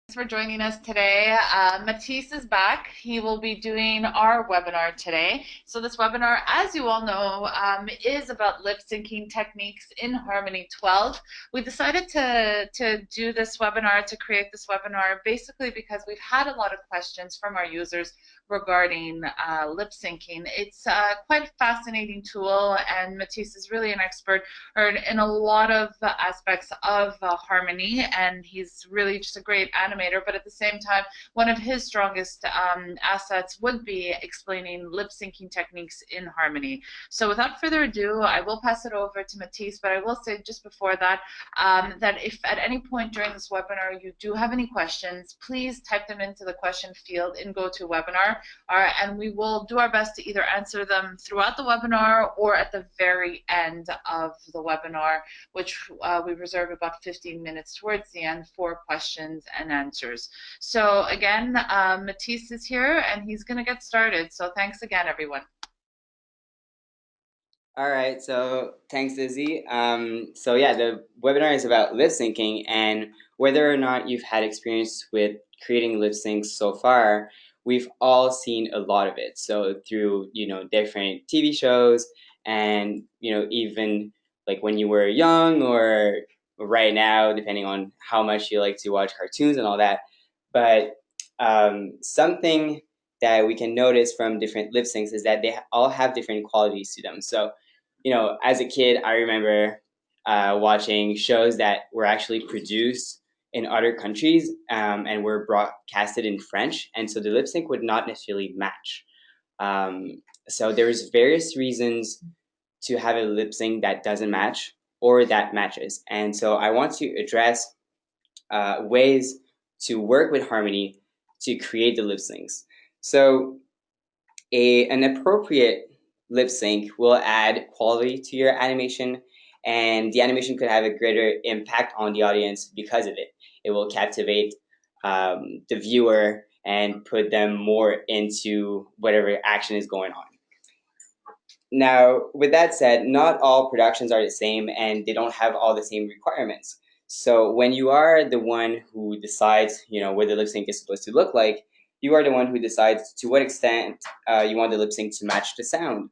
Thanks for joining us today. Matisse is back. He will be doing our webinar today. So this webinar, as you all know, is about lip syncing techniques in Harmony 12. We decided to do this webinar, to create this webinar, basically because we've had a lot of questions from our users regarding lip syncing. It's quite a fascinating tool, and Matisse is really an expert in a lot of aspects of harmony, and he's really just a great animator. But at the same time, one of his strongest assets would be explaining lip syncing techniques in harmony. So without further ado, I will pass it over to Matisse, but I will say just before that, that if at any point during this webinar you do have any questions, please type them into the question field in GoToWebinar, and we will do our best to either answer them throughout the webinar or at the very end of the webinar, which we reserve about 15 minutes towards the end for questions and answers. So again, Matisse is here and he's going to get started. So thanks again, everyone. All right, so thanks, Izzy. So yeah, the webinar is about lip syncing, and whether or not you've had experience with creating lip syncs so far, we've all seen a lot of it. So through different TV shows, and even like when you were young or right now, depending on how much you like to watch cartoons and all that. But something that we can notice from different lip syncs is that they all have different qualities to them. So as a kid, I remember watching shows that were actually produced in other countries and were broadcasted in French, and so the lip sync would not necessarily match. So there's various reasons to have a lip sync that doesn't match or that matches, and so I want to address ways to work with harmony to create the lip syncs. So an appropriate lip sync will add quality to your animation, and the animation could have a greater impact on the audience because of it. It will captivate the viewer and put them more into whatever action is going on. Now, with that said, not all productions are the same and they don't have all the same requirements. So when you are the one who decides, what the lip sync is supposed to look like, you are the one who decides to what extent you want the lip sync to match the sound.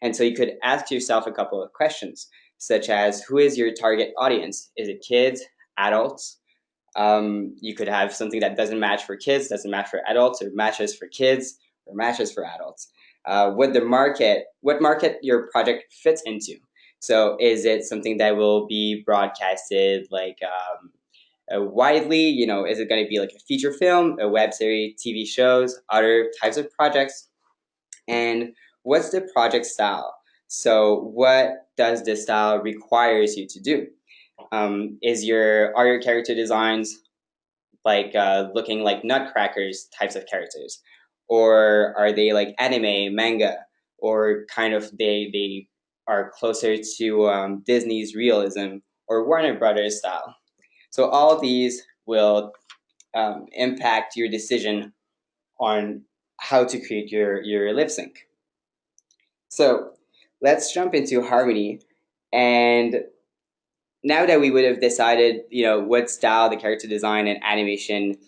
And so you could ask yourself a couple of questions, such as who is your target audience? Is it kids, adults? You could have something that doesn't match for kids, doesn't match for adults, or matches for kids, or matches for adults. What market your project fits into. So is it something that will be broadcasted like widely? Is it going to be like a feature film, a web series, TV shows, other types of projects? And what's the project style? So what does the style requires you to do? Are your character designs like looking like nutcrackers types of characters, or are they like anime, manga, or kind of they are closer to Disney's realism or Warner Brothers style? So all these will impact your decision on how to create your lip sync. So let's jump into harmony. And now that we would have decided, what style the character design and animation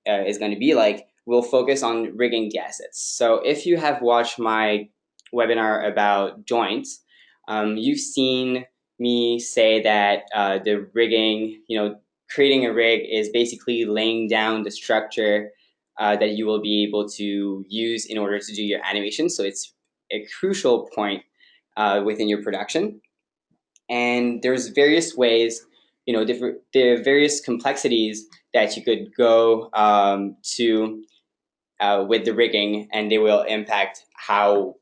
is going to be like, we'll focus on rigging the assets. So if you have watched my webinar about joints, you've seen me say that the rigging, creating a rig is basically laying down the structure that you will be able to use in order to do your animation. So it's a crucial point within your production. And there's various ways, there are various complexities that you could go to with the rigging, and they will impact how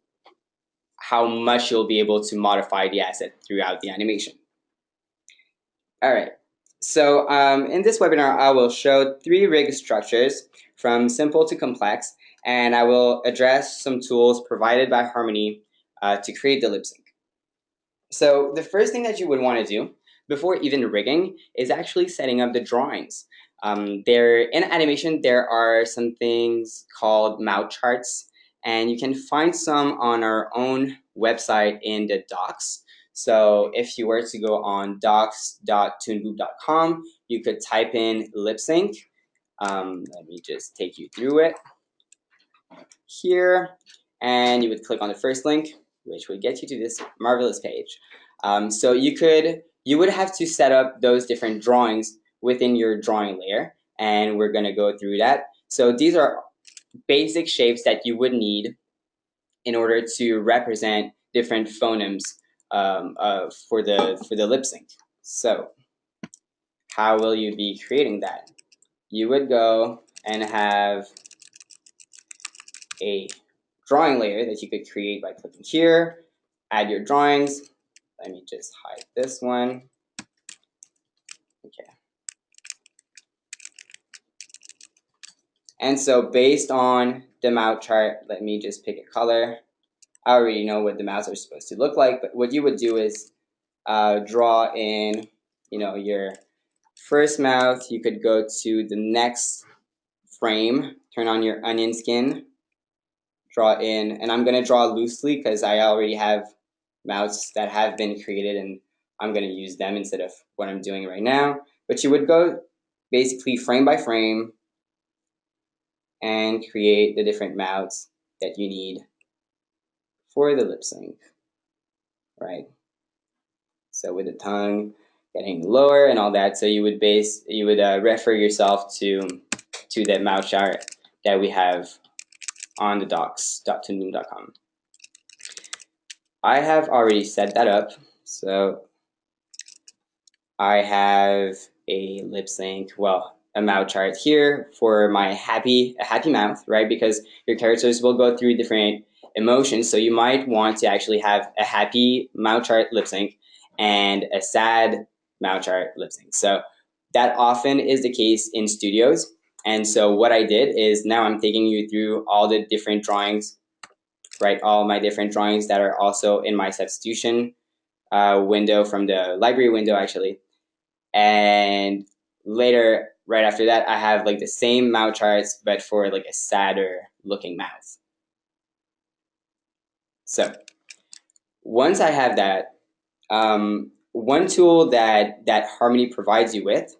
much you'll be able to modify the asset throughout the animation. All right. So in this webinar, I will show 3 rig structures from simple to complex, and I will address some tools provided by Harmony to create the lip sync. So the first thing that you would want to do before even rigging is actually setting up the drawings. In animation, there are some things called mouth charts, and you can find some on our own website in the docs. So if you were to go on docs.toonboop.com, you could type in lip sync, Let me just take you through it here, and you would click on the first link, which would get you to this marvelous page. So you would have to set up those different drawings within your drawing layer, and we're going to go through that. So these are basic shapes that you would need in order to represent different phonemes for the lip sync. So how will you be creating that? You would go and have a drawing layer that you could create by clicking here, add your drawings. Let me just hide this one. Okay. And so based on the mouth chart, let me just pick a color. I already know what the mouths are supposed to look like, but what you would do is draw in, your first mouth. You could go to the next frame, turn on your onion skin, draw in, and I'm going to draw loosely because I already have mouths that have been created and I'm going to use them instead of what I'm doing right now. But you would go basically frame by frame and create the different mouths that you need for the lip sync, right? So with the tongue getting lower and all that, so you would refer yourself to the mouth chart that we have on the docs.toonboom.com. I have already set that up, so I have a lip sync, well, a mouth chart here for my happy mouth, right? Because your characters will go through different emotions, so you might want to actually have a happy mouth chart lip sync and a sad mouth chart lip sync. So that often is the case in studios. And so what I did is now I'm taking you through all the different drawings, right? All my different drawings that are also in my substitution window from the library window, actually. And later, right after that, I have like the same mouth charts, but for like a sadder looking mouth. So once I have that, one tool that Harmony provides you with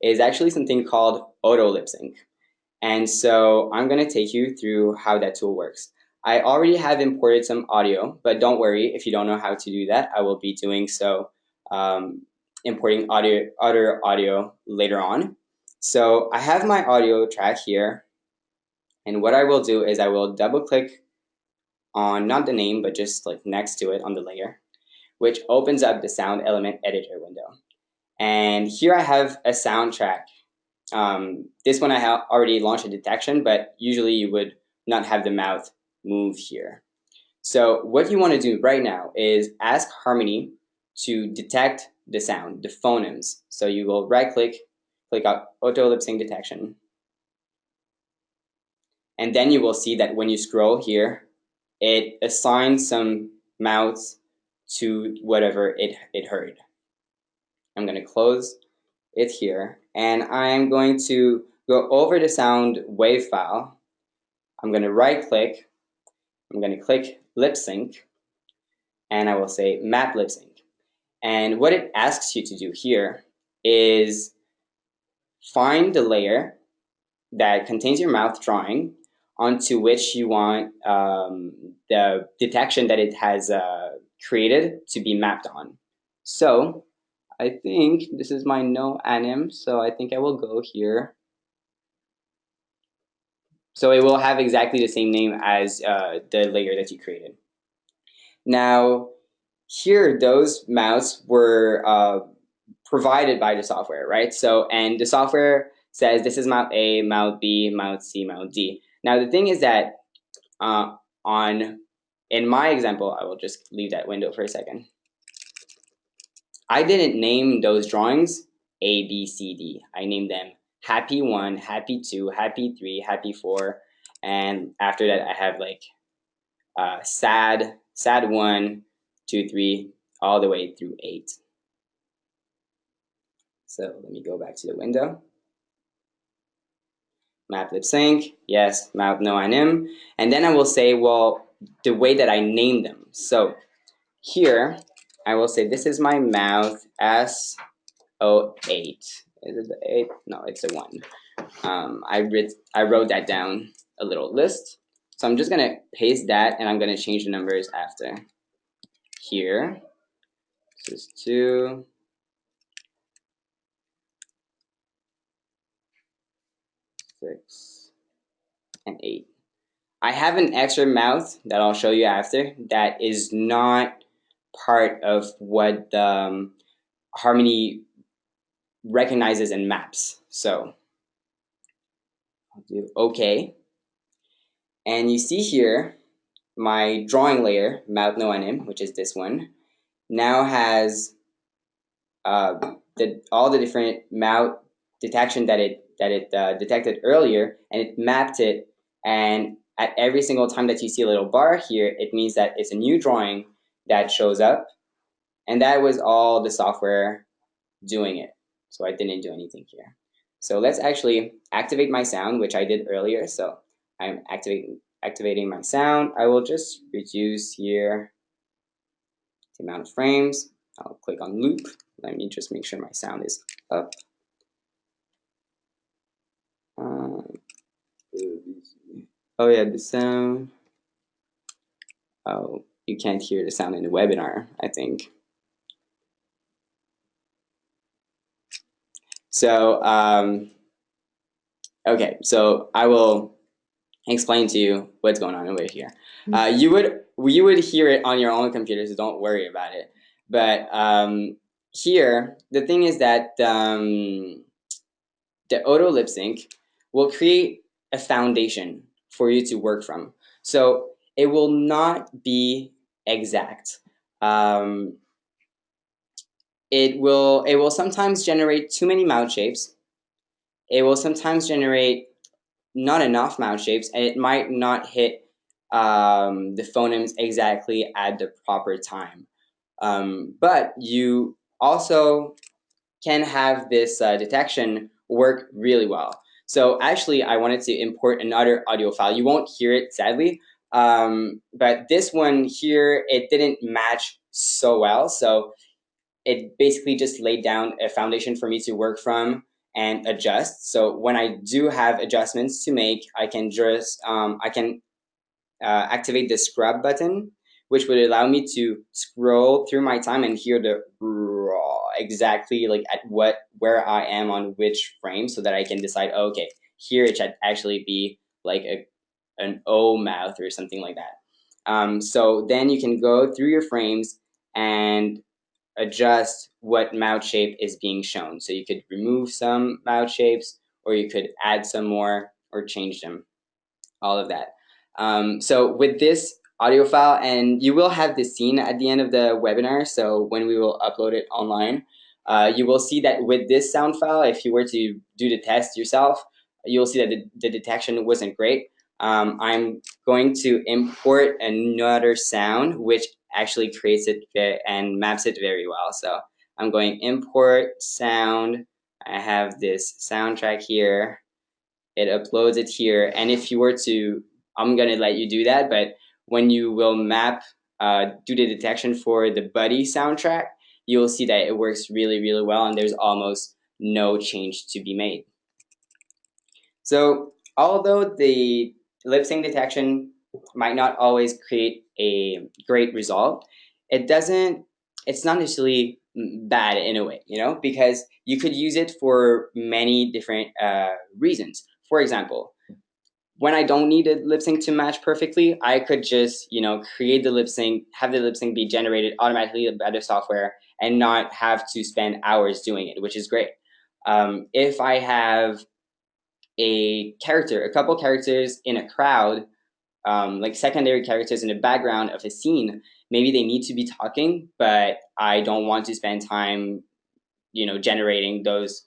is actually something called auto lip sync. And so I'm going to take you through how that tool works. I already have imported some audio, but don't worry if you don't know how to do that. I will be doing so, importing other audio later on. So I have my audio track here. And what I will do is I will double click on not the name, but just like next to it on the layer, which opens up the sound element editor window. And here I have a soundtrack. This one I have already launched a detection, but usually you would not have the mouth move here. So what you want to do right now is ask Harmony to detect the sound, the phonemes. So you will right click, click out auto lip sync detection. And then you will see that when you scroll here, it assigns some mouths to whatever it heard. I'm going to close it here, and I'm going to go over the sound wave file. I'm going to right click, I'm going to click lip sync, and I will say map lip sync. And what it asks you to do here is find the layer that contains your mouth drawing onto which you want the detection that it has created to be mapped on. So I think this is my no anim, so I think I will go here. So it will have exactly the same name as the layer that you created. Now, here those mouths were provided by the software, right? So, and the software says this is mouth A, mouth B, mouth C, mouth D. Now, the thing is that in my example, I will just leave that window for a second. I didn't name those drawings A, B, C, D. I named them Happy 1, Happy 2, Happy 3, Happy 4, and after that I have like Sad 1, 2, 3, all the way through 8. So let me go back to the window. Map lip sync, yes, mouth no anim, and then I will say, well, the way that I name them. So here I will say this is my mouth S08. Is it the 8? No, it's a 1. I wrote that down a little list. So I'm just gonna paste that, and I'm gonna change the numbers after. Here, this is 2, 6, and 8. I have an extra mouth that I'll show you after that is not part of what the Harmony recognizes and maps. So I'll do OK. And you see here, my drawing layer, mouth no anim, which is this one, now has all the different mouth detection that it detected earlier, and it mapped it. And at every single time that you see a little bar here, it means that it's a new drawing that shows up. And that was all the software doing it. So I didn't do anything here. So let's actually activate my sound, which I did earlier. So I'm activating my sound. I will just reduce here the amount of frames. I'll click on loop. Let me just make sure my sound is up. Oh yeah, the sound. Oh, you can't hear the sound in the webinar, I think. So, okay, so I will explain to you what's going on over here. You would hear it on your own computer, so don't worry about it. But here, the thing is that the auto lip sync will create a foundation for you to work from. So it will not be exact. It will sometimes generate too many mouth shapes. It will sometimes generate not enough mouth shapes, and it might not hit the phonemes exactly at the proper time. But you also can have this detection work really well. So actually, I wanted to import another audio file. You won't hear it, sadly, but this one here, it didn't match so well. So it basically just laid down a foundation for me to work from and adjust. So when I do have adjustments to make, I can just activate the scrub button, which would allow me to scroll through my time and hear the exactly like at where I am on which frame, so that I can decide, oh, okay, here it should actually be like an O mouth or something like that. So then you can go through your frames and adjust what mouth shape is being shown. So you could remove some mouth shapes, or you could add some more, or change them, all of that. So with this audio file, and you will have this scene at the end of the webinar, so when we will upload it online, you will see that with this sound file, if you were to do the test yourself, you'll see that the detection wasn't great. I'm going to import another sound, which actually creates it and maps it very well. So I'm going import sound. I have this soundtrack here. It uploads it here. And if you were to, I'm going to let you do that, but when you will map, do the detection for the Buddy soundtrack, you'll see that it works really, really well, and there's almost no change to be made. So although the lip sync detection might not always create a great result, it's not necessarily bad in a way, because you could use it for many different reasons. For example, when I don't need a lip sync to match perfectly, I could just, create the lip sync, have the lip sync be generated automatically by the software, and not have to spend hours doing it, which is great. If I have a couple characters in a crowd, like secondary characters in the background of a scene, maybe they need to be talking, but I don't want to spend time, generating those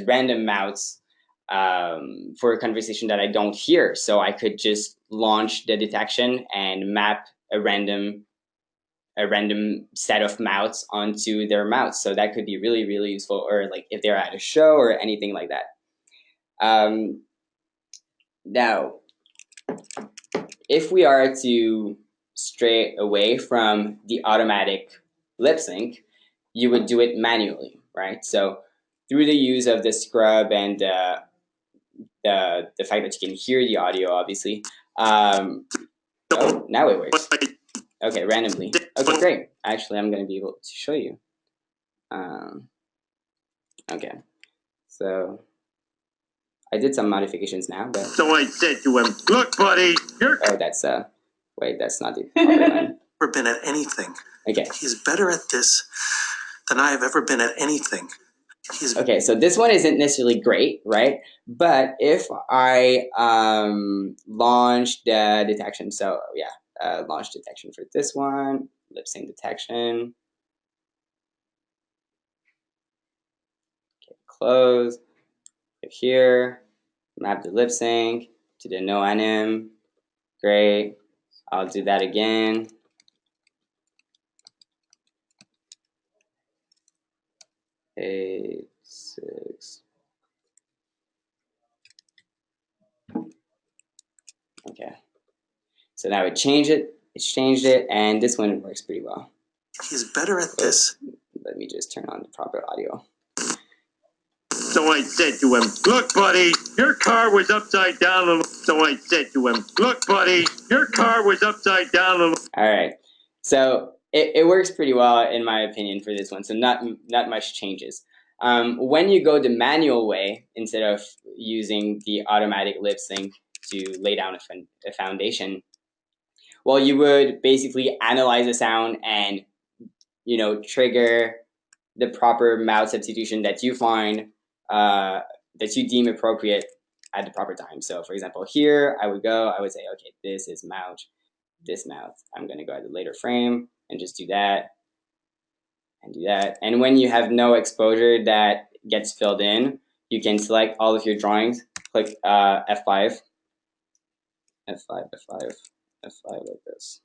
random mouths for a conversation that I don't hear. So I could just launch the detection and map a random set of mouths onto their mouths. So that could be really, really useful, or like if they're at a show or anything like that. Now, if we are to stray away from the automatic lip sync, you would do it manually, right? So through the use of the scrub and the fact that you can hear the audio, obviously. Oh, now it works. Okay, randomly. Okay, great. Actually, I'm going to be able to show you. Okay, so I did some modifications now, but... So I said to him, look, buddy, you're... Oh, that's, wait, that's not the proper line. Never been at anything. Okay. He's better at this than I have ever been at anything. Okay, so this one isn't necessarily great, right? But if I launch the detection, so yeah, launch detection for this one, lip sync detection. Okay, close. Click here, map the lip sync to the no anim. Great. I'll do that again. Eight, 6. Okay. So now it changed it. It's changed it, and this one works pretty well. He's better at this. Let me just turn on the proper audio. So I said to him, look, buddy, your car was upside down. So I said to him, look, buddy, your car was upside down. All right. So it works pretty well, in my opinion, for this one. So not much changes. When you go the manual way, instead of using the automatic lip sync to lay down a foundation, well, you would basically analyze the sound and, you know, trigger the proper mouth substitution that you find, that you deem appropriate at the proper time. So for example, here I would say, okay, this is mouth, this mouth. I'm going to go at a later frame and just do that and do that. And when you have no exposure that gets filled in, you can select all of your drawings, click F5, F5, F5, F5 like this,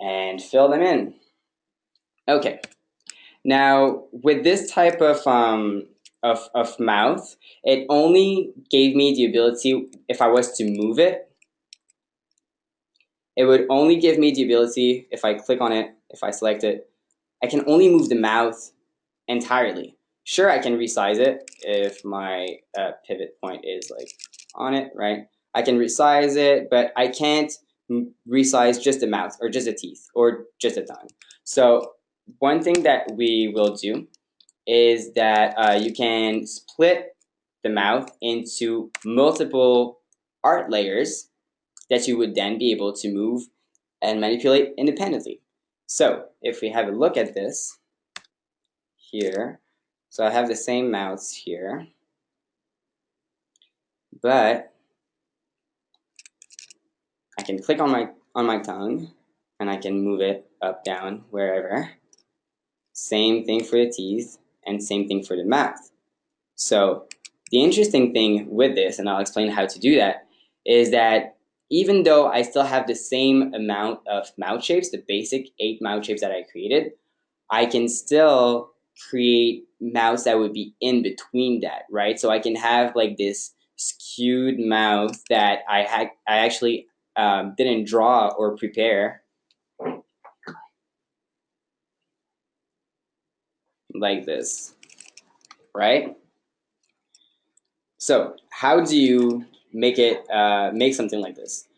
and fill them in. Okay. Now, with this type of mouth, it only gave me the ability, if I was to move it, it would only give me the ability, if I click on it, if I select it, I can only move the mouth entirely. Sure, I can resize it if my pivot point is like on it, right? I can resize it, but I can't resize just the mouth or just the teeth or just the tongue. So one thing that we will do is that you can split the mouth into multiple art layers that you would then be able to move and manipulate independently. So if we have a look at this here, so I have the same mouths here, but I can click on my tongue and I can move it up, down, wherever. Same thing for the teeth and same thing for the mouth. So the interesting thing with this, and I'll explain how to do that, is that even though I still have the same amount of mouth shapes, the basic 8 mouth shapes that I created, I can still create mouths that would be in between that, right? So I can have like this skewed mouth that I actually didn't draw or prepare, like this, right? So how do you make it make something like this?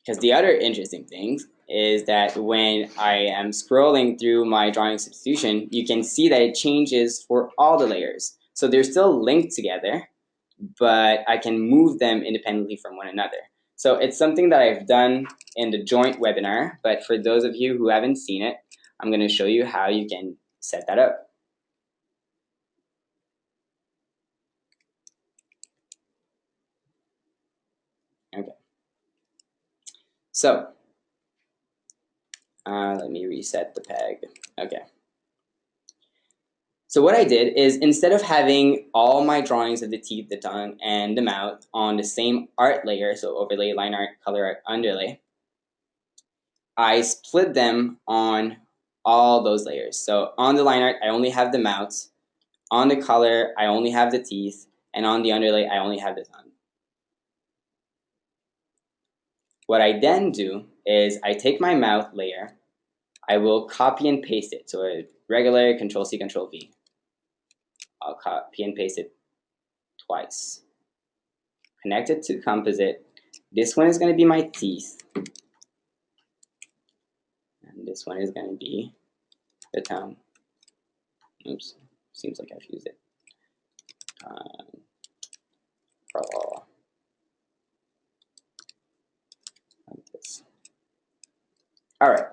Because the other interesting thing is that when I am scrolling through my drawing substitution, you can see that it changes for all the layers. So they're still linked together, but I can move them independently from one another. So it's something that I've done in the joint webinar, but for those of you who haven't seen it, I'm going to show you how you can set that up. Okay. So let me reset the peg. Okay. So what I did is, instead of having all my drawings of the teeth, the tongue, and the mouth on the same art layer, so overlay, line art, color art, underlay, I split them on all those layers. So on the line art, I only have the mouth. On the color, I only have the teeth. And on the underlay, I only have the tongue. What I then do is I take my mouth layer, I will copy and paste it. So a regular Control-C, Control-V. I'll copy and paste it twice. Connect it to composite. This one is going to be my teeth. And this one is going to be the tongue. Oops, seems like I've used it. Like this. All right.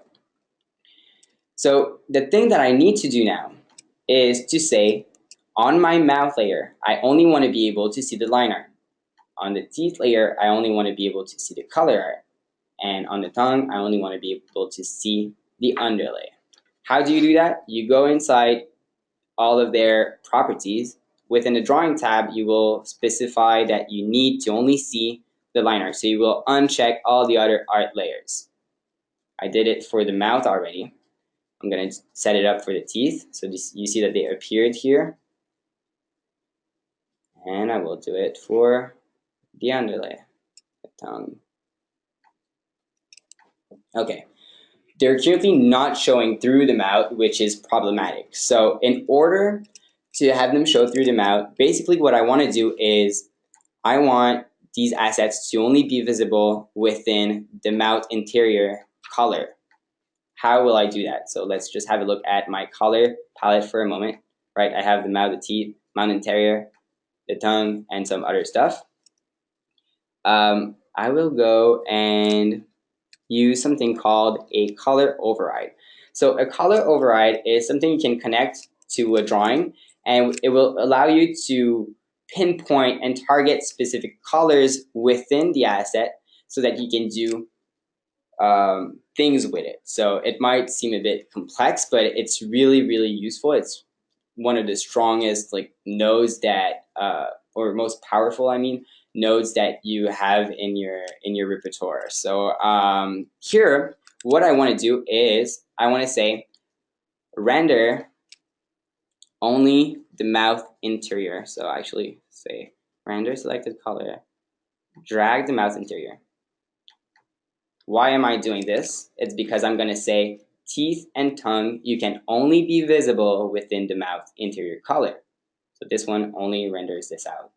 So the thing that I need to do now is to say, on my mouth layer, I only want to be able to see the line art. On the teeth layer, I only want to be able to see the color art. And on the tongue, I only want to be able to see the underlay. How do you do that? You go inside all of their properties. Within the drawing tab, you will specify that you need to only see the line art. So you will uncheck all the other art layers. I did it for the mouth already. I'm going to set it up for the teeth. So you see that they appeared here. And I will do it for the underlay, the tongue. Okay. They're currently not showing through the mouth, which is problematic. So in order to have them show through the mouth, basically what I want to do is I want these assets to only be visible within the mouth interior color. How will I do that? So let's just have a look at my color palette for a moment. Right, I have the mouth, the teeth, mouth interior, the tongue, and some other stuff. I will go and use something called a color override. So a color override is something you can connect to a drawing, and it will allow you to pinpoint and target specific colors within the asset so that you can do things with it. So it might seem a bit complex, but it's really, really useful. It's one of the strongest nodes that, or most powerful, I mean, nodes that you have in your repertoire. So here, what I want to do is I want to say render only the mouth interior. So actually say render selected color, drag the mouth interior. Why am I doing this? It's because I'm going to say teeth and tongue, you can only be visible within the mouth interior color. So this one only renders this out.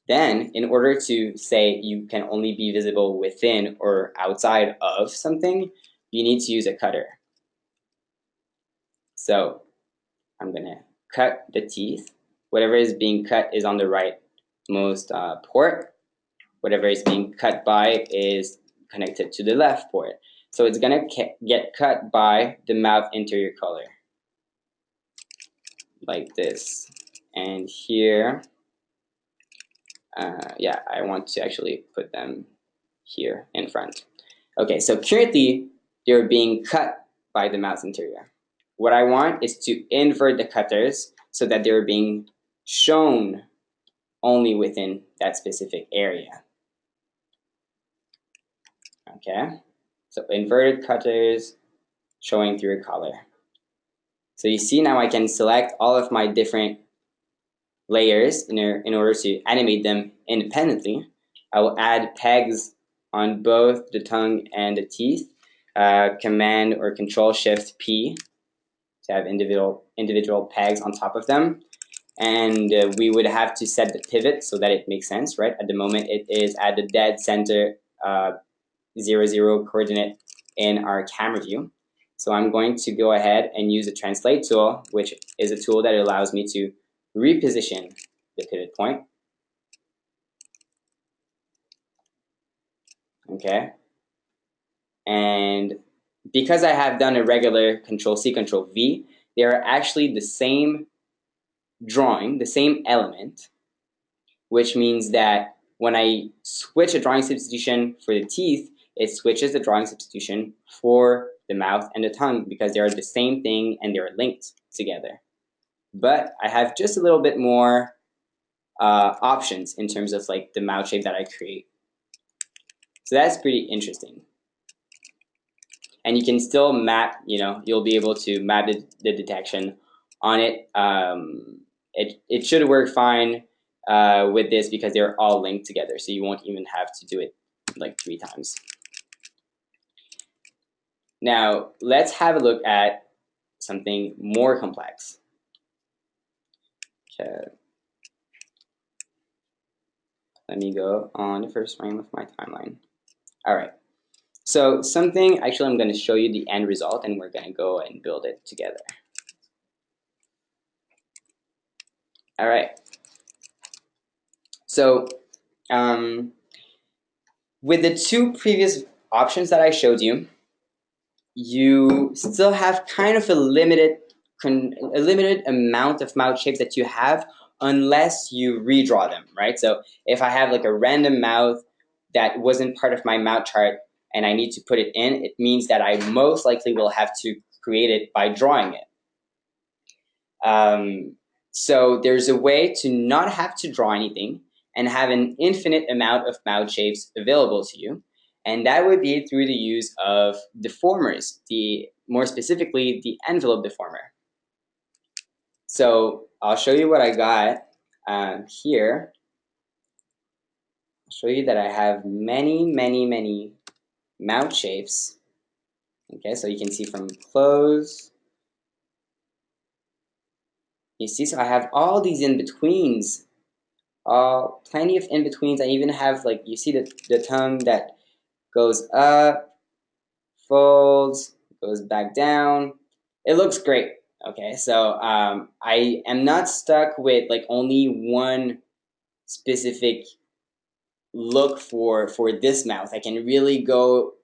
Then, in order to say you can only be visible within or outside of something, you need to use a cutter. So I'm going to cut the teeth. Whatever is being cut is on the rightmost port. Whatever is being cut by is connected to the left port. So it's going to get cut by the mouth interior color, like this. And here, yeah, I want to actually put them here in front. Okay, so currently they're being cut by the mouth interior. What I want is to invert the cutters so that they're being shown only within that specific area. Okay, so inverted cutters showing through a color. So you see now I can select all of my different layers in order to animate them independently. I will add pegs on both the tongue and the teeth. Command or Control Shift P to have individual pegs on top of them. And we would have to set the pivot so that it makes sense, right? At the moment it is at the dead center 0, 0 coordinate in our camera view. So I'm going to go ahead and use the translate tool, which is a tool that allows me to reposition the pivot point. Okay. And because I have done a regular Control C, Control V, they are actually the same drawing, the same element, which means that when I switch a drawing substitution for the teeth, it switches the drawing substitution for the mouth and the tongue because they are the same thing and they're linked together. But I have just a little bit more options in terms of the mouth shape that I create. So that's pretty interesting. And you can still map, you'll be able to map the detection on it. It should work fine with this because they're all linked together, so you won't even have to do it 3 times. Now, let's have a look at something more complex. Okay. Let me go on the first frame of my timeline. All right. So something, actually I'm going to show you the end result and we're going to go and build it together. All right. So with the two previous options that I showed you, you still have kind of a limited amount of mouth shapes that you have unless you redraw them, right? So if I have like a random mouth that wasn't part of my mouth chart and I need to put it in, it means that I most likely will have to create it by drawing it. So there's a way to not have to draw anything and have an infinite amount of mouth shapes available to you. And that would be through the use of deformers, more specifically the envelope deformer. So I'll show you what I got here. I'll show you that I have many mouth shapes. Okay, so you can see from close. You see, so I have all these in-betweens. Plenty of in-betweens. I even have, like, you see the tongue that goes up, folds, goes back down. It looks great. Okay, so I am not stuck with like only one specific look for this mouth. I can really go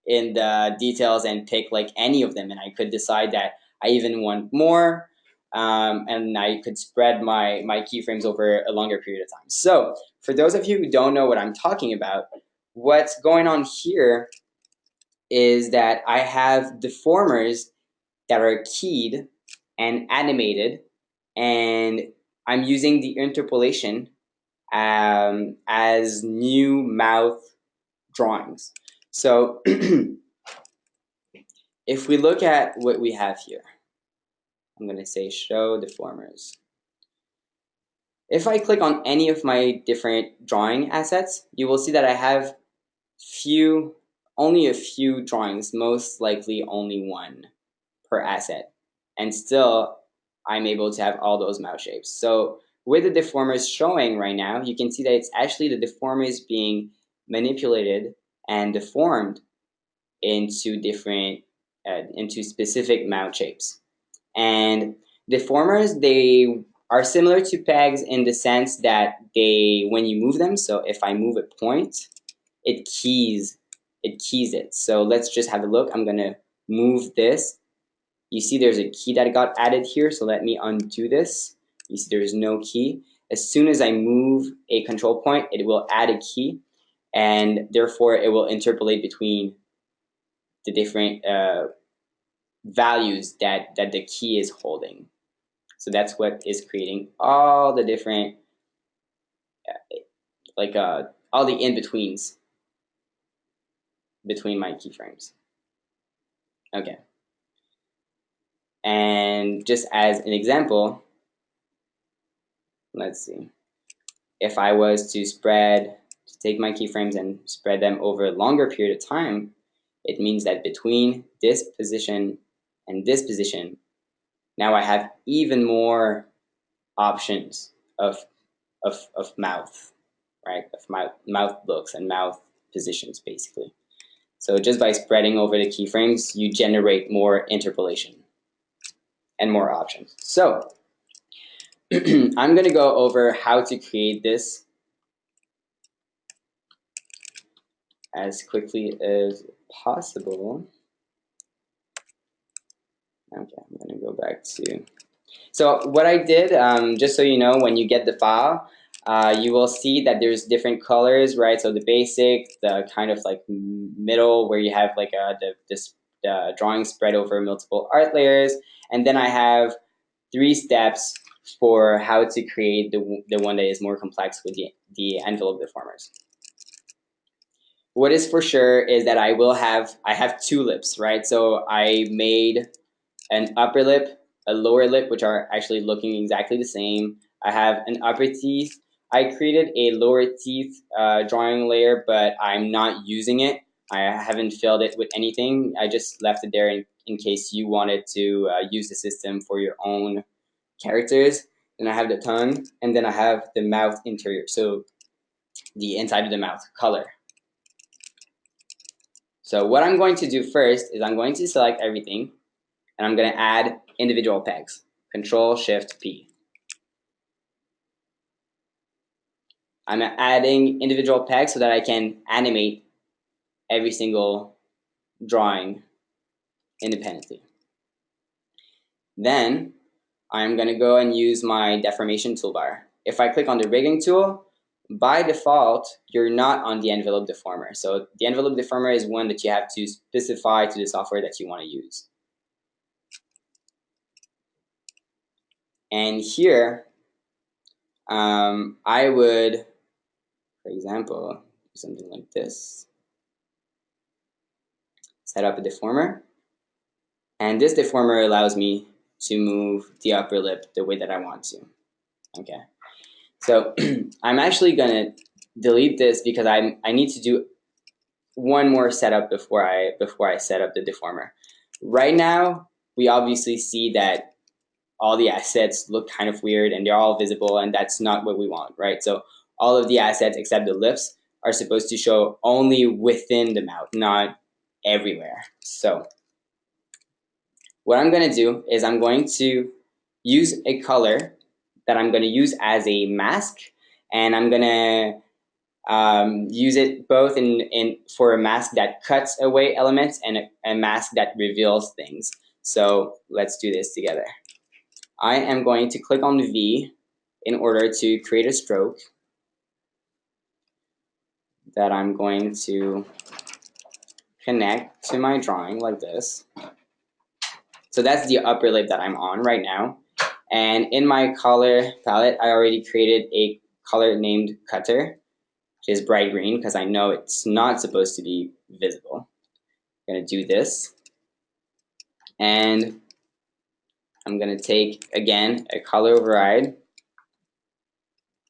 in the details and pick like any of them, and I could decide that I even want more. And I could spread my keyframes over a longer period of time. So for those of you who don't know what I'm talking about, what's going on here is that I have deformers that are keyed and animated, and I'm using the interpolation as new mouth drawings. So if we look at what we have here, I'm going to say show deformers. If I click on any of my different drawing assets, you will see that I have only a few drawings, most likely only one per asset. And still, I'm able to have all those mouth shapes. So with the deformers showing right now, you can see that it's actually the deformers being manipulated and deformed into into specific mouth shapes. And deformers, they are similar to pegs in the sense that when you move them, so if I move a point, it keys it. So let's just have a look. I'm gonna move this. You see there's a key that got added here, so let me undo this. You see there's no key. As soon as I move a control point, it will add a key, and therefore it will interpolate between the different values that the key is holding. So that's what is creating all the different, all the in-betweens between my keyframes. Okay. And just as an example, let's see. If I was to take my keyframes and spread them over a longer period of time, it means that between this position and this position, now I have even more options of mouth, right? Of mouth looks and mouth positions, basically. So just by spreading over the keyframes, you generate more interpolation and more options. So I'm going to go over how to create this as quickly as possible. Okay, I'm going to go back to... So what I did, just so you know, when you get the file, you will see that there's different colors, right? So the basic, the kind of like middle where you have like this drawing spread over multiple art layers. And then I have 3 steps for how to create the one that is more complex with the envelope deformers. What is for sure is that I have 2 lips, right? So I made an upper lip, a lower lip, which are actually looking exactly the same. I have an upper teeth. I created a lower teeth drawing layer, but I'm not using it. I haven't filled it with anything. I just left it there in case you wanted to use the system for your own characters. Then I have the tongue, and then I have the mouth interior. So the inside of the mouth color. So what I'm going to do first is I'm going to select everything, and I'm going to add individual pegs. Control-Shift-P. I'm adding individual pegs so that I can animate every single drawing independently. Then I'm going to go and use my deformation toolbar. If I click on the rigging tool, by default, you're not on the envelope deformer. So the envelope deformer is one that you have to specify to the software that you want to use. And here, I would, for example, do something like this. Set up a deformer. And this deformer allows me to move the upper lip the way that I want to. Okay. So I'm actually going to delete this because I need to do one more setup before I set up the deformer. Right now, we obviously see that all the assets look kind of weird and they're all visible, and that's not what we want, right? So all of the assets except the lips are supposed to show only within the mouth, not everywhere. So what I'm going to do is I'm going to use a color that I'm going to use as a mask, and I'm going to use it both for a mask that cuts away elements and a mask that reveals things. So let's do this together. I am going to click on the V in order to create a stroke that I'm going to connect to my drawing like this. So that's the upper lip that I'm on right now. And in my color palette, I already created a color named Cutter, which is bright green because I know it's not supposed to be visible. I'm going to do this. And I'm going to take, again, a color override,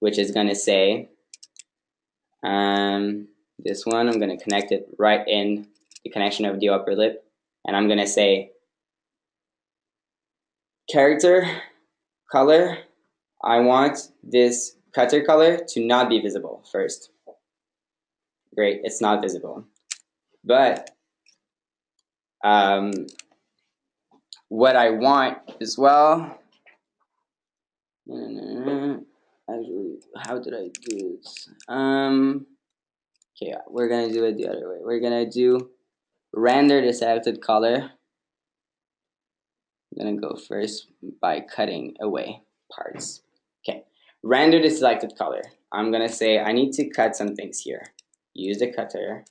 which is going to say, this one, I'm going to connect it right in the connection of the upper lip. And I'm going to say, character color, I want this cutter color to not be visible first. Great, it's not visible. But what I want as well, actually, how did I do this? Okay, we're gonna do it the other way. We're gonna do render the selected color. I'm gonna go first by cutting away parts. Okay, render the selected color. I'm gonna say I need to cut some things here. Use the cutter,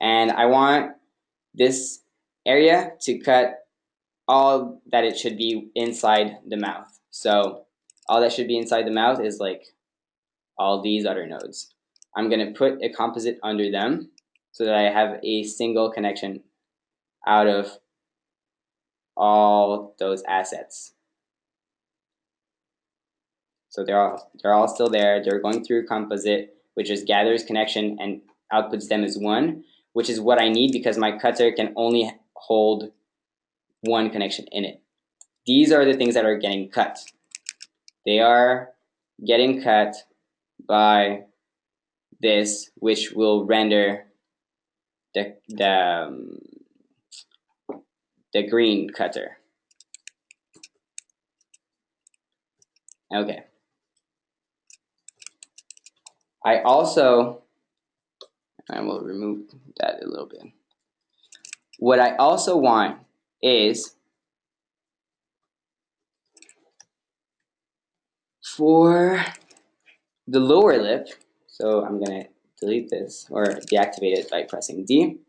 and I want this area to cut all that it should be inside the mouth. So all that should be inside the mouth is like all these other nodes. I'm going to put a composite under them so that I have a single connection out of all those assets. So they're all still there. They're going through composite, which just gathers connection and outputs them as one, which is what I need because my cutter can only hold one connection in it. These are the things that are getting cut. They are getting cut by this, which will render the green cutter. Okay. I will remove that a little bit. What I also want is for the lower lip, so I'm going to delete this or deactivate it by pressing D.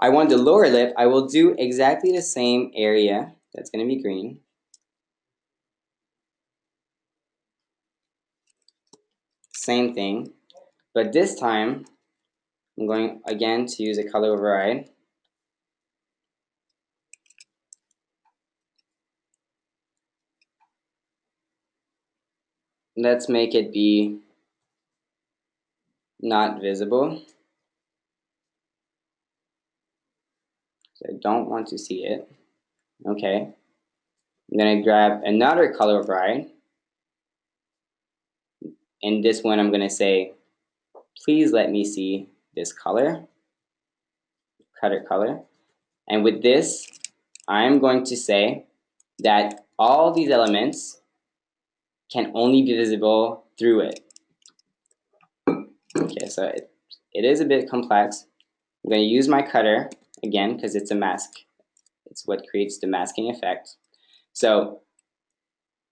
I want the lower lip. I will do exactly the same area. That's going to be green. Same thing. But this time, I'm going again to use a color override. Let's make it be not visible. So I don't want to see it. Okay. I'm going to grab another color override. In this one, I'm going to say please let me see this color, cutter color. And with this, I'm going to say that all these elements can only be visible through it. Okay, so it is a bit complex. I'm going to use my cutter again because it's a mask. It's what creates the masking effect. So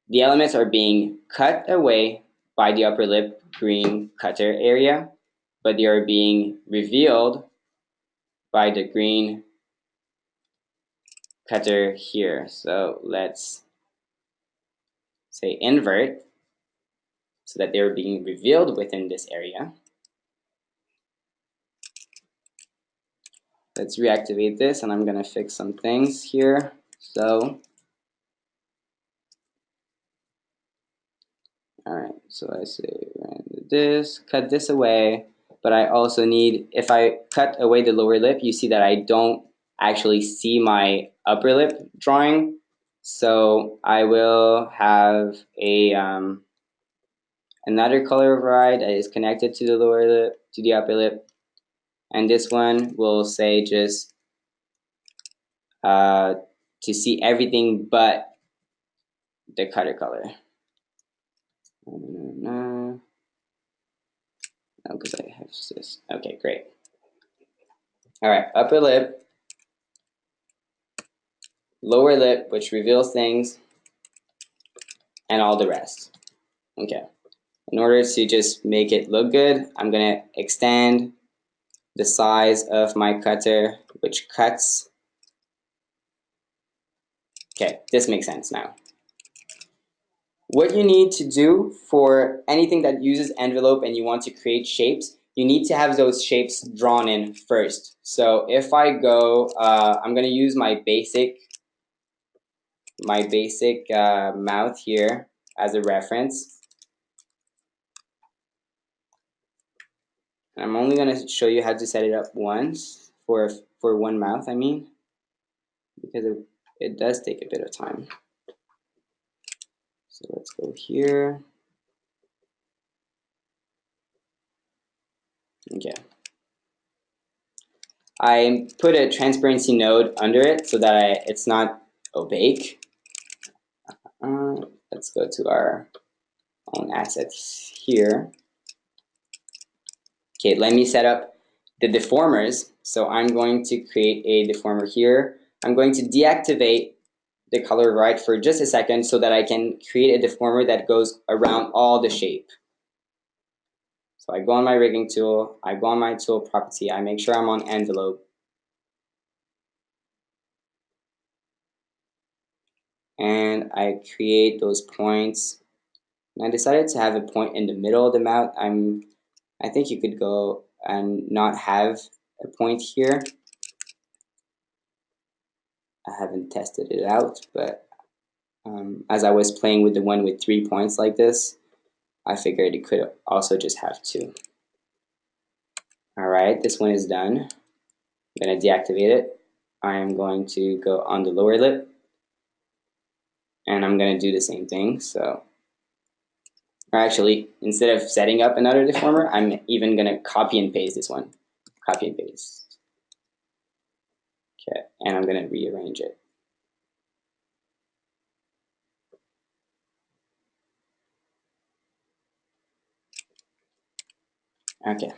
the elements are being cut away by the upper lip green cutter area, but they are being revealed by the green cutter here. So let's say invert so that they're being revealed within this area. Let's reactivate this, and I'm going to fix some things here. So, all right, so I say render this, cut this away, but I also need, if I cut away the lower lip, you see that I don't actually see my upper lip drawing. So I will have a another color override that is connected to the lower lip, to the upper lip, and this one will say just to see everything but the cutter color. No, because I have this. Okay, great. All right, upper lip, lower lip, which reveals things, and all the rest. Okay. In order to just make it look good, I'm going to extend the size of my cutter, which cuts. Okay, this makes sense now. What you need to do for anything that uses envelope and you want to create shapes, you need to have those shapes drawn in first. So if I go, I'm going to use my basic mouth here as a reference. I'm only going to show you how to set it up once for one mouth, I mean, because it does take a bit of time. So let's go here. Okay. I put a transparency node under it so that it's not opaque. Let's go to our own assets here. Okay, let me set up the deformers. So I'm going to create a deformer here. I'm going to deactivate the color override for just a second so that I can create a deformer that goes around all the shape. So I go on my rigging tool, I go on my tool property, I make sure I'm on envelope. And I create those points. And I decided to have a point in the middle of the mouth. I think you could go and not have a point here. I haven't tested it out, but as I was playing with the one with 3 points like this, I figured it could also just have 2. All right, this one is done. I'm going to deactivate it. I'm going to go on the lower lip, and I'm going to do the same thing. So, or actually, instead of setting up another deformer, I'm even going to copy and paste this one. Copy and paste. Okay, and I'm going to rearrange it. Okay.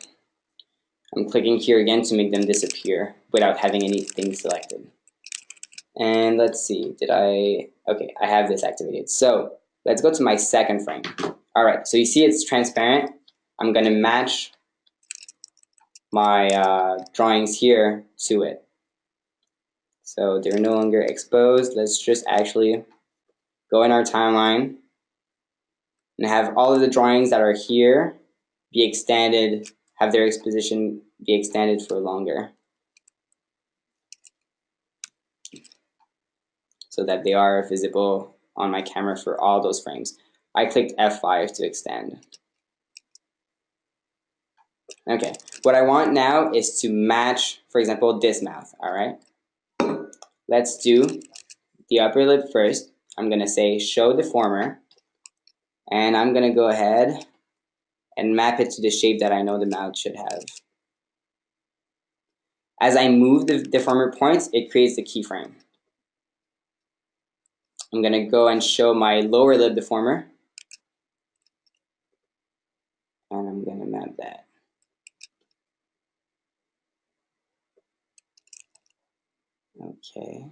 I'm clicking here again to make them disappear without having anything selected. And let's see, okay, I have this activated. So let's go to my second frame. All right, so you see it's transparent. I'm going to match my drawings here to it. So they're no longer exposed. Let's just actually go in our timeline and have all of the drawings that are here be extended, have their exposition be extended for longer, so that they are visible on my camera for all those frames. I clicked F5 to extend. Okay, what I want now is to match, for example, this mouth, all right? Let's do the upper lip first. I'm gonna say show deformer, and I'm gonna go ahead and map it to the shape that I know the mouth should have. As I move the deformer points, it creates the keyframe. I'm going to go and show my lower lip deformer, and I'm going to map that. Okay.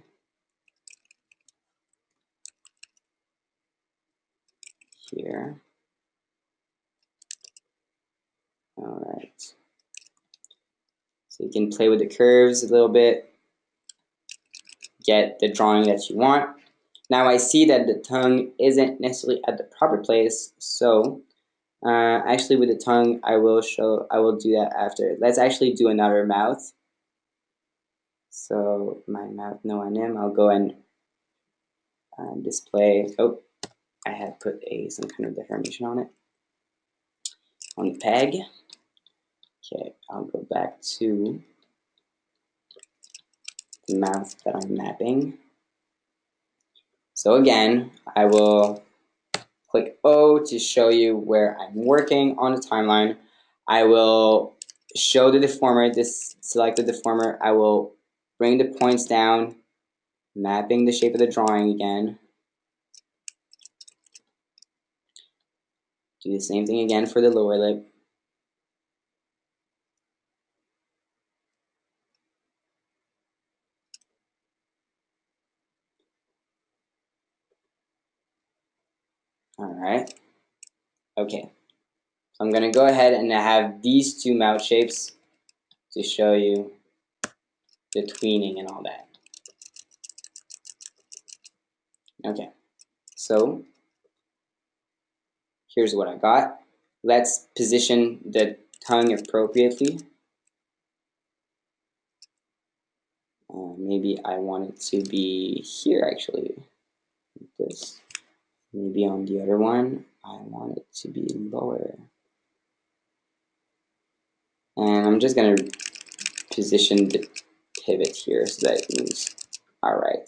Here. All right. So you can play with the curves a little bit, get the drawing that you want. Now I see that the tongue isn't necessarily at the proper place, so actually with the tongue I will do that after. Let's actually do another mouth. So my mouth, no anim, I'll go and display. Oh, I had put some kind of deformation on it, on the peg. Okay, I'll go back to the mouth that I'm mapping. So again, I will click O to show you where I'm working on the timeline. I will show the deformer, select the deformer. I will bring the points down, mapping the shape of the drawing again. Do the same thing again for the lower lip. All right. Okay. So I'm going to go ahead and have these two mouth shapes to show you the tweening and all that. Okay. So here's what I got. Let's position the tongue appropriately. Maybe I want it to be here actually. Like this. Maybe on the other one, I want it to be lower. And I'm just going to position the pivot here so that it moves. All right.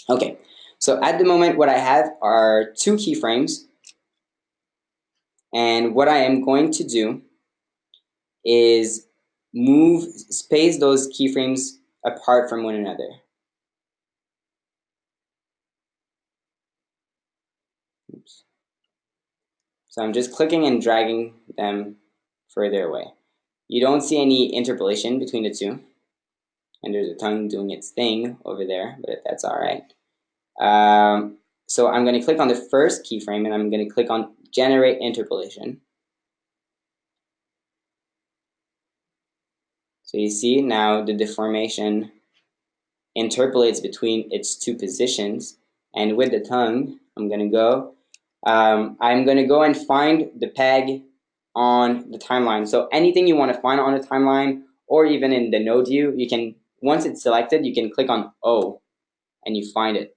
Okay. So at the moment, what I have are two keyframes. And what I am going to do is space those keyframes apart from one another. Oops. So I'm just clicking and dragging them further away. You don't see any interpolation between the two. And there's a tongue doing its thing over there, but that's all right. So I'm going to click on the first keyframe, and I'm going to click on Generate Interpolation. So you see now the deformation interpolates between its two positions, and with the tongue, I'm going to go and find the peg on the timeline. So anything you want to find on the timeline, or even in the node view, you can, once it's selected, you can click on O, and you find it.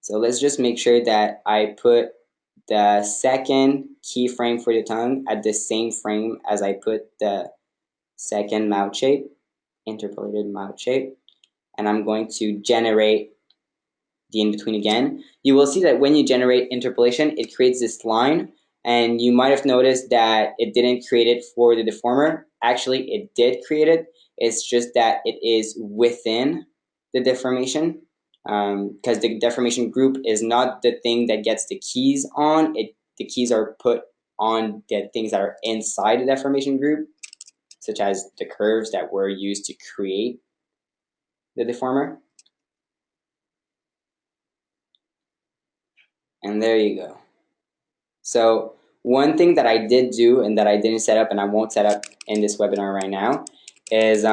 So let's just make sure that I put the second keyframe for the tongue at the same frame as I put the second mouth shape, interpolated mouth shape, and I'm going to generate the in-between again. You will see that when you generate interpolation, it creates this line, and you might have noticed that it didn't create it for the deformer. Actually, it did create it. It's just that it is within the deformation, because the deformation group is not the thing that gets the keys on. The keys are put on the things that are inside the deformation group, such as the curves that were used to create the deformer. And there you go. So one thing that I did do and that I didn't set up and I won't set up in this webinar right now is,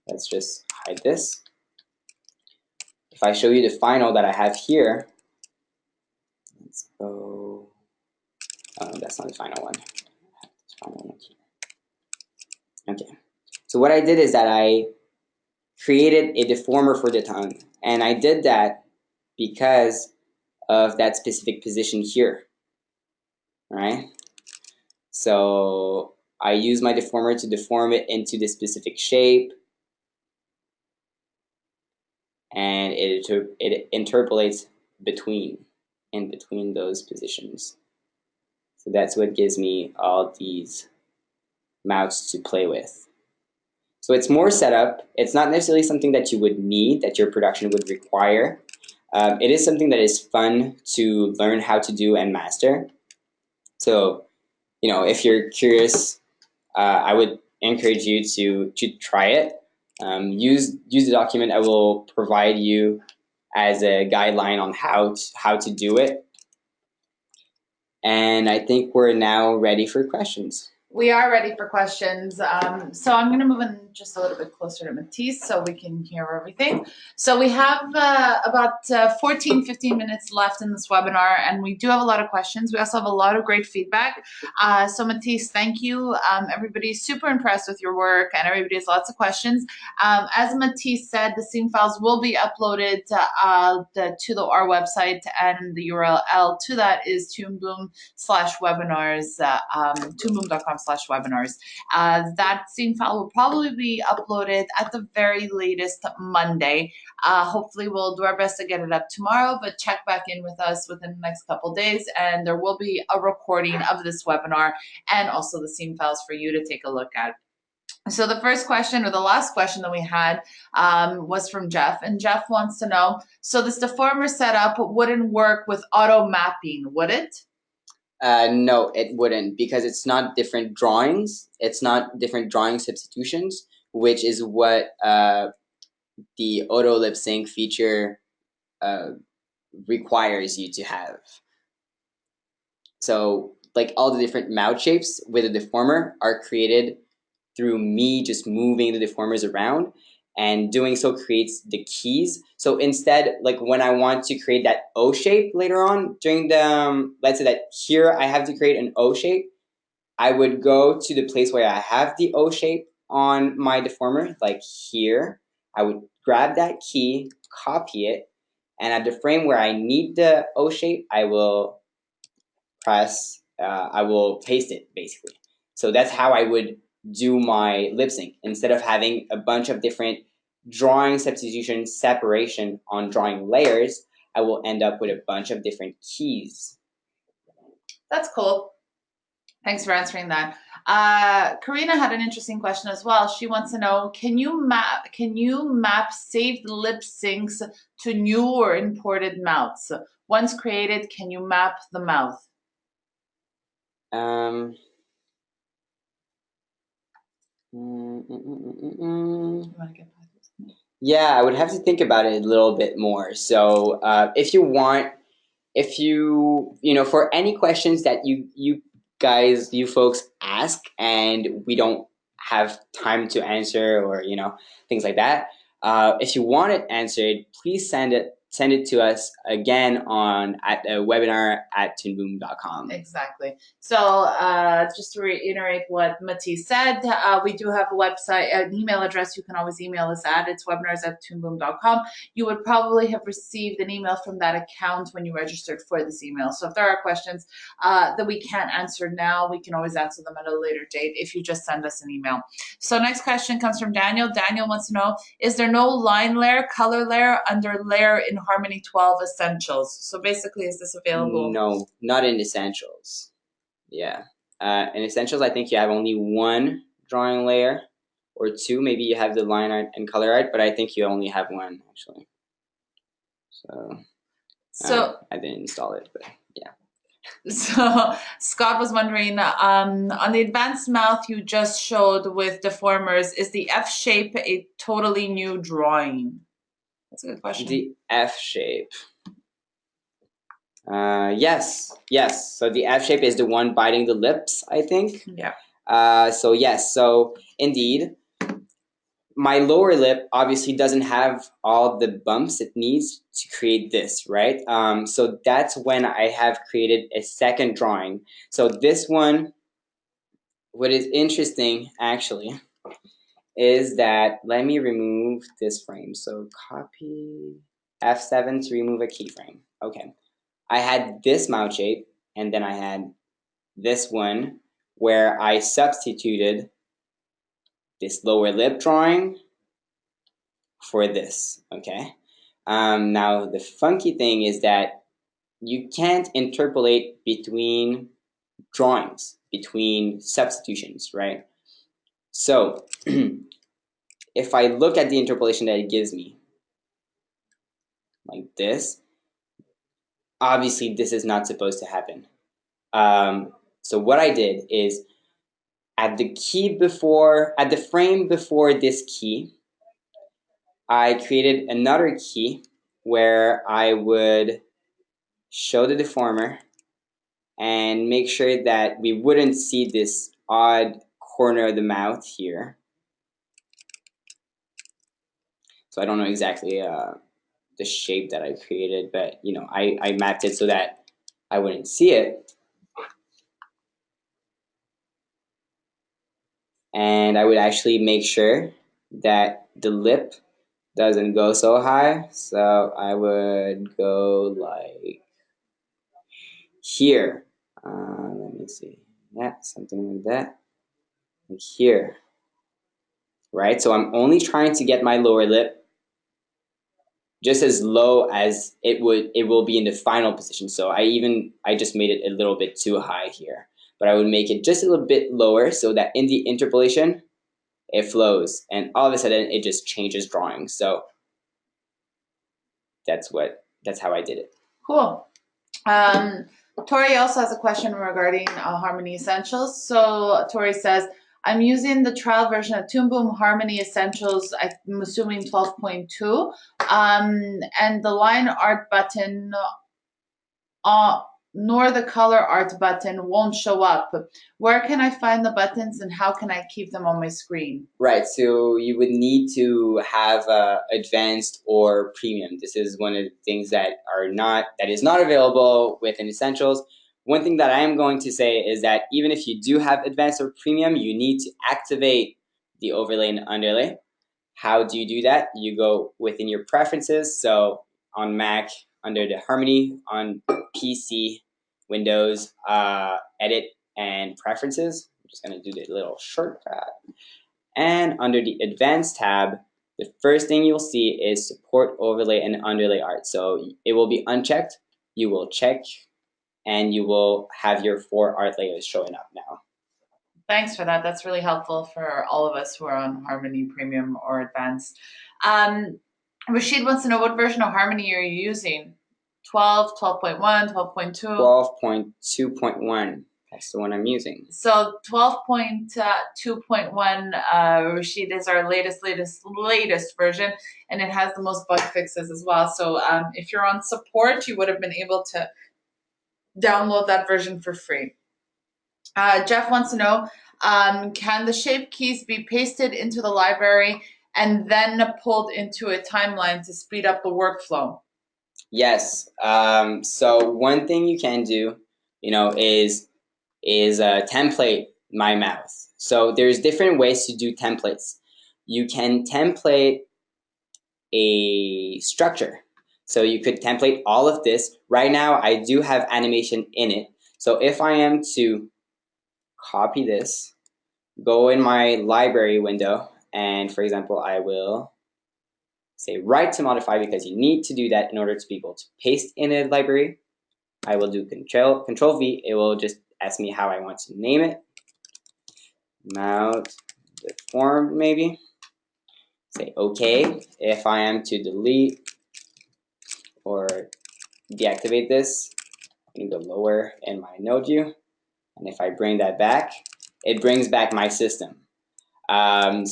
let's just hide this. If I show you the final that I have here, let's go, oh, that's not the final one. This final one here. Okay, so what I did is that I created a deformer for the tongue, and I did that because of that specific position here, right? So I use my deformer to deform it into this specific shape, and it interpolates between. in between those positions. So that's what gives me all these mouths to play with. So it's more setup. It's not necessarily something that you would need, that your production would require. It is something that is fun to learn how to do and master. So, if you're curious, I would encourage you to try it. Use the document I will provide you as a guideline on how to do it. And I think we're now ready for questions. We are ready for questions. So I'm going to move in just a little bit closer to Matisse so we can hear everything. So we have about 14, 15 minutes left in this webinar, and we do have a lot of questions. We also have a lot of great feedback. So Matisse, thank you. Everybody's super impressed with your work, and everybody has lots of questions. As Matisse said, the scene files will be uploaded to our website, and the URL to that is toonboom/webinars, toonboom.com/webinars. That scene file will probably be uploaded at the very latest Monday. Hopefully we'll do our best to get it up tomorrow, but check back in with us within the next couple days, and there will be a recording of this webinar and also the scene files for you to take a look at. So the first question, or the last question that we had, was from Jeff, and Jeff wants to know, so this deformer setup wouldn't work with auto mapping, would it? No, it wouldn't, because it's not different drawings. It's not different drawing substitutions, which is what the auto lip sync feature requires you to have. So, like, all the different mouth shapes with a deformer are created through me just moving the deformers around, and doing so creates the keys. So instead, like when I want to create that O shape later on during the, let's say that here I have to create an O shape, I would go to the place where I have the O shape on my deformer, like here. I would grab that key, copy it, and at the frame where I need the O shape, I will paste it basically. So that's how I would do my lip sync. Instead of having a bunch of different drawing substitution separation on drawing layers, I will end up with a bunch of different keys. That's cool. Thanks for answering that. Karina had an interesting question as well. She wants to know, can you map saved lip syncs to new or imported mouths? Once created, can you map the mouth? Yeah, I would have to think about it a little bit more. So if you for any questions that you folks ask and we don't have time to answer, or things like that, if you want it answered, please send it to us again at a webinar at toonboom.com. Exactly. So just to reiterate what Matisse said, we do have a website, an email address you can always email us at. It's webinars@toonboom.com. You would probably have received an email from that account when you registered for this email. So if there are questions that we can't answer now, we can always answer them at a later date if you just send us an email. So next question comes from Daniel. Daniel wants to know, is there no line layer, color layer under layer in Harmony 12 Essentials? So basically, is this available? No, not in Essentials. Yeah. In Essentials, I think you have only one drawing layer, or two. Maybe you have the line art and color art, but I think you only have one, actually. So I didn't install it, but yeah. So Scott was wondering, on the advanced mouth you just showed with Deformers, is the F shape a totally new drawing? That's a good question. The F shape. Yes. So the F shape is the one biting the lips, I think. Yeah. So yes. So indeed, my lower lip obviously doesn't have all the bumps it needs to create this, right? So that's when I have created a second drawing. So this one, what is interesting actually, is that, let me remove this frame. So copy F7 to remove a keyframe. Okay. I had this mouth shape, and then I had this one where I substituted this lower lip drawing for this, okay? Now, the funky thing is that you can't interpolate between drawings, between substitutions, right? So if I look at the interpolation that it gives me, like this, obviously this is not supposed to happen. So what I did is at the frame before this key, I created another key where I would show the deformer and make sure that we wouldn't see this odd corner of the mouth here. So I don't know exactly the shape that I created, but you know, I mapped it so that I wouldn't see it. And I would actually make sure that the lip doesn't go so high. So I would go like here. Let me see. Yeah, something like that. Like here. Right? So I'm only trying to get my lower lip just as low as it will be in the final position. So I just made it a little bit too high here. But I would make it just a little bit lower so that in the interpolation it flows, and all of a sudden it just changes drawing. So that's how I did it. Cool. Tori also has a question regarding Harmony Essentials. So Tori says, I'm using the trial version of Toon Boom Harmony Essentials, I'm assuming 12.2, and the line art button nor the color art button won't show up. Where can I find the buttons and how can I keep them on my screen? Right, so you would need to have advanced or premium. This is one of the things that is not available within Essentials. One thing that I am going to say is that even if you do have advanced or premium, you need to activate the overlay and underlay. How do you do that? You go within your preferences. So on Mac, under the Harmony, on PC, Windows, Edit, and Preferences. I'm just going to do the little shortcut. And under the Advanced tab, the first thing you'll see is Support Overlay and Underlay Art. So it will be unchecked. You will check, and you will have your 4 art layers showing up now. Thanks for that. That's really helpful for all of us who are on Harmony Premium or Advanced. Rashid wants to know what version of Harmony are you using? 12, 12.1, 12.2? 12.2.1. That's the one I'm using. So 12.2.1, Rashid, is our latest version, and it has the most bug fixes as well. So if you're on support, you would have been able to download that version for free. Jeff wants to know, can the shape keys be pasted into the library and then pulled into a timeline to speed up the workflow? Yes. So one thing you can do, is template my mouth. So there's different ways to do templates. You can template a structure. So you could template all of this. Right now, I do have animation in it. So if I am to copy this, go in my library window, and for example, I will say right to modify because you need to do that in order to be able to paste in a library. I will do Control V. It will just ask me how I want to name it. Mount deform maybe. Say OK. If I am to delete or deactivate this, I can go lower in my node view. And if I bring that back, it brings back my system. And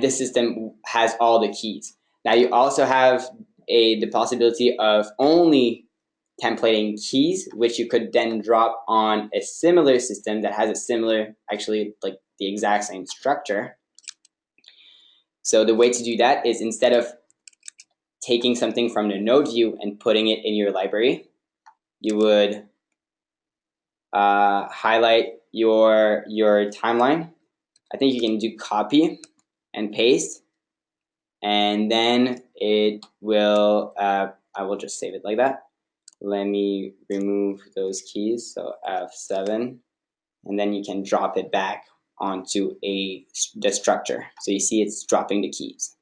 this system has all the keys. Now you also have the possibility of only templating keys, which you could then drop on a similar system that has a similar, actually like the exact same structure. So the way to do that is instead of taking something from the node view and putting it in your library, you would highlight your timeline. I think you can do copy and paste, and then it will, I will just save it like that. Let me remove those keys, so F7, and then you can drop it back onto the structure. So you see it's dropping the keys.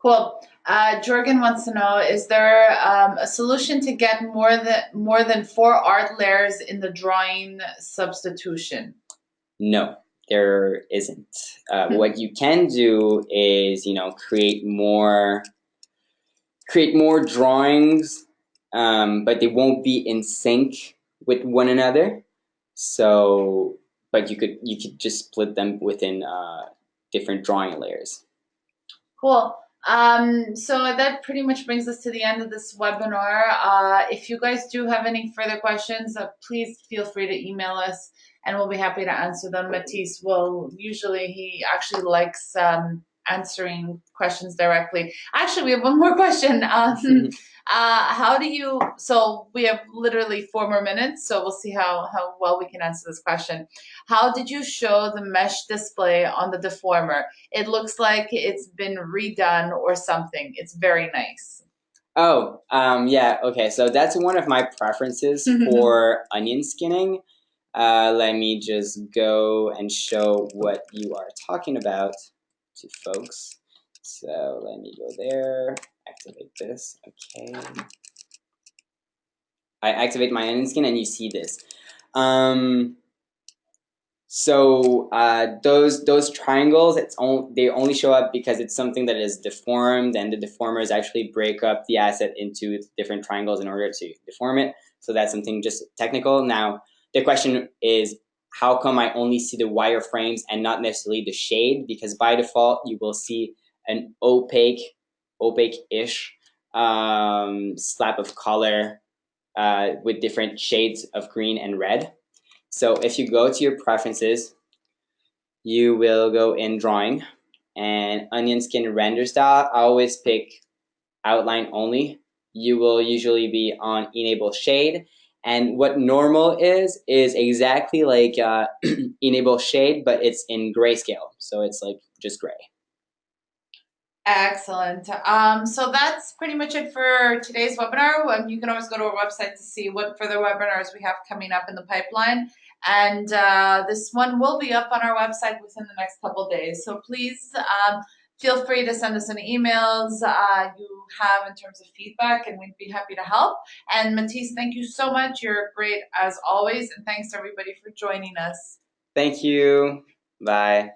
Cool. Jorgen wants to know: is there a solution to get more than 4 art layers in the drawing substitution? No, there isn't. What you can do is, create more drawings, but they won't be in sync with one another. So, but you could just split them within different drawing layers. Cool. So that pretty much brings us to the end of this webinar. If you guys do have any further questions, please feel free to email us and we'll be happy to answer them. Matisse he actually likes answering questions directly. Actually, we have one more question. So we have literally 4 more minutes, so we'll see how well we can answer this question. How did you show the mesh display on the Deformer? It looks like it's been redone or something. It's very nice. Oh, yeah, okay. So that's one of my preferences for onion skinning. Let me just go and show what you are talking about to folks. So let me go there, activate this, okay. I activate my onion skin and you see this. So those triangles, they only show up because it's something that is deformed, and the deformers actually break up the asset into different triangles in order to deform it. So that's something just technical. Now the question is, how come I only see the wireframes and not necessarily the shade? Because by default you will see an opaque-ish slab of color with different shades of green and red. So if you go to your preferences, you will go in drawing and onion skin render style. I always pick outline only. You will usually be on enable shade. And what normal is exactly like enable shade, but it's in grayscale. So it's like just gray. Excellent. So that's pretty much it for today's webinar. You can always go to our website to see what further webinars we have coming up in the pipeline. And this one will be up on our website within the next couple of days. So please feel free to send us any emails you have in terms of feedback, and we'd be happy to help. And Matisse, thank you so much. You're great as always. And thanks to everybody for joining us. Thank you. Bye.